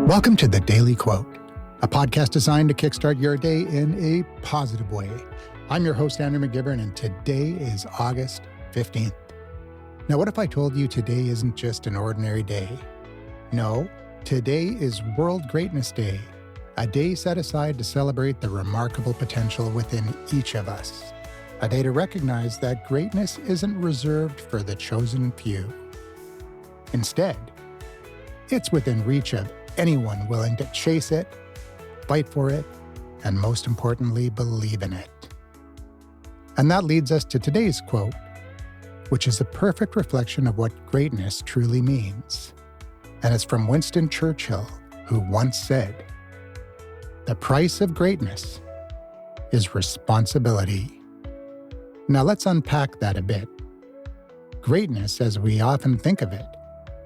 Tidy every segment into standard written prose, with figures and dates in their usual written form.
Welcome to The Daily Quote, a podcast designed to kickstart your day in a positive way. I'm your host, Andrew McGivern, and today is August 15th. Now, what if I told you today isn't just an ordinary day? No, today is World Greatness Day, a day set aside to celebrate the remarkable potential within each of us, a day to recognize that greatness isn't reserved for the chosen few. Instead, it's within reach of anyone willing to chase it, fight for it, and most importantly, believe in it. And that leads us to today's quote, which is a perfect reflection of what greatness truly means. And it's from Winston Churchill, who once said, "The price of greatness is responsibility." Now let's unpack that a bit. Greatness, as we often think of it,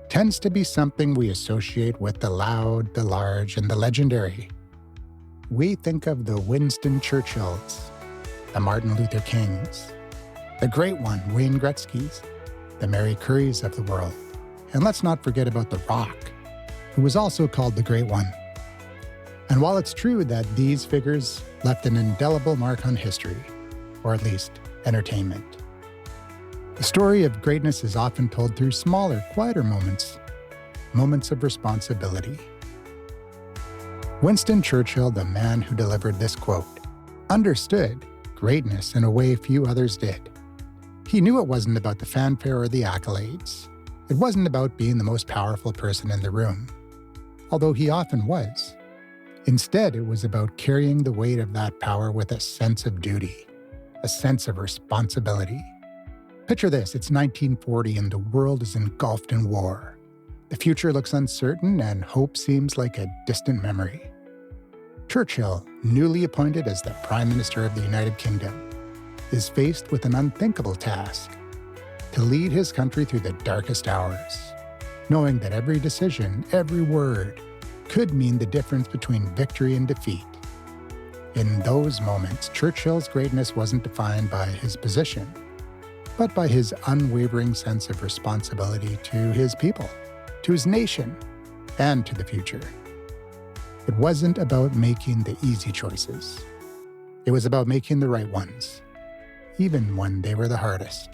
tends to be something we associate with the loud, the large, and the legendary. We think of the Winston Churchills, the Martin Luther Kings, the great one, Wayne Gretzky's, the Marie Curies of the world. And let's not forget about The Rock, who was also called the Great One. And while it's true that these figures left an indelible mark on history, or at least entertainment, the story of greatness is often told through smaller, quieter moments of responsibility. Winston Churchill, the man who delivered this quote, understood greatness in a way few others did. He knew it wasn't about the fanfare or the accolades. It wasn't about being the most powerful person in the room, although he often was. Instead, it was about carrying the weight of that power with a sense of duty, a sense of responsibility. Picture this, it's 1940 and the world is engulfed in war. The future looks uncertain and hope seems like a distant memory. Churchill, newly appointed as the Prime Minister of the United Kingdom, is faced with an unthinkable task: to lead his country through the darkest hours, knowing that every decision, every word, could mean the difference between victory and defeat. In those moments, Churchill's greatness wasn't defined by his position, but by his unwavering sense of responsibility to his people, to his nation, and to the future. It wasn't about making the easy choices. It was about making the right ones, even when they were the hardest.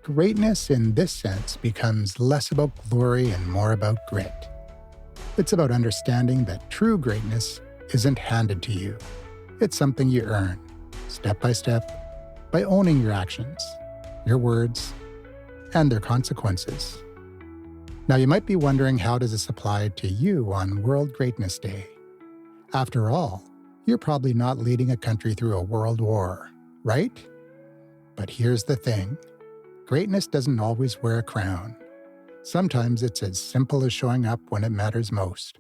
Greatness in this sense becomes less about glory and more about grit. It's about understanding that true greatness isn't handed to you. It's something you earn, step by step, by owning your actions, your words, and their consequences. Now, you might be wondering, how does this apply to you on World Greatness Day? After all, you're probably not leading a country through a world war, right? But here's the thing. Greatness doesn't always wear a crown. Sometimes it's as simple as showing up when it matters most,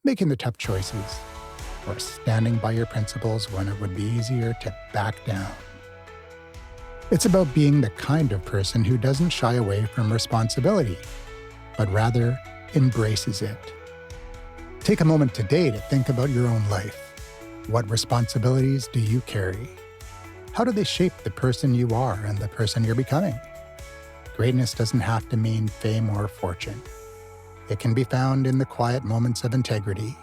making the tough choices, or standing by your principles when it would be easier to back down. It's about being the kind of person who doesn't shy away from responsibility, but rather embraces it. Take a moment today to think about your own life. What responsibilities do you carry? How do they shape the person you are and the person you're becoming? Greatness doesn't have to mean fame or fortune. It can be found in the quiet moments of integrity,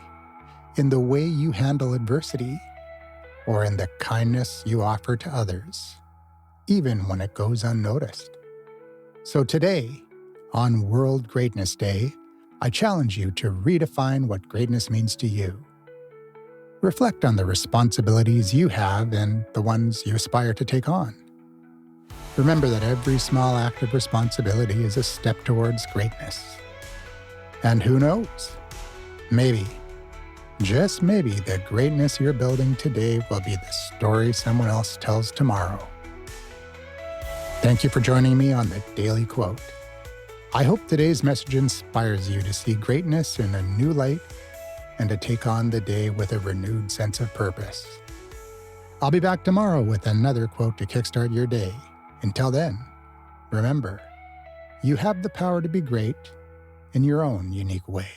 in the way you handle adversity, or in the kindness you offer to others, even when it goes unnoticed. So today, on World Greatness Day, I challenge you to redefine what greatness means to you. Reflect on the responsibilities you have and the ones you aspire to take on. Remember that every small act of responsibility is a step towards greatness. And who knows? Maybe, just maybe, the greatness you're building today will be the story someone else tells tomorrow. Thank you for joining me on The Daily Quote. I hope today's message inspires you to see greatness in a new light and to take on the day with a renewed sense of purpose. I'll be back tomorrow with another quote to kickstart your day. Until then, remember, you have the power to be great in your own unique way.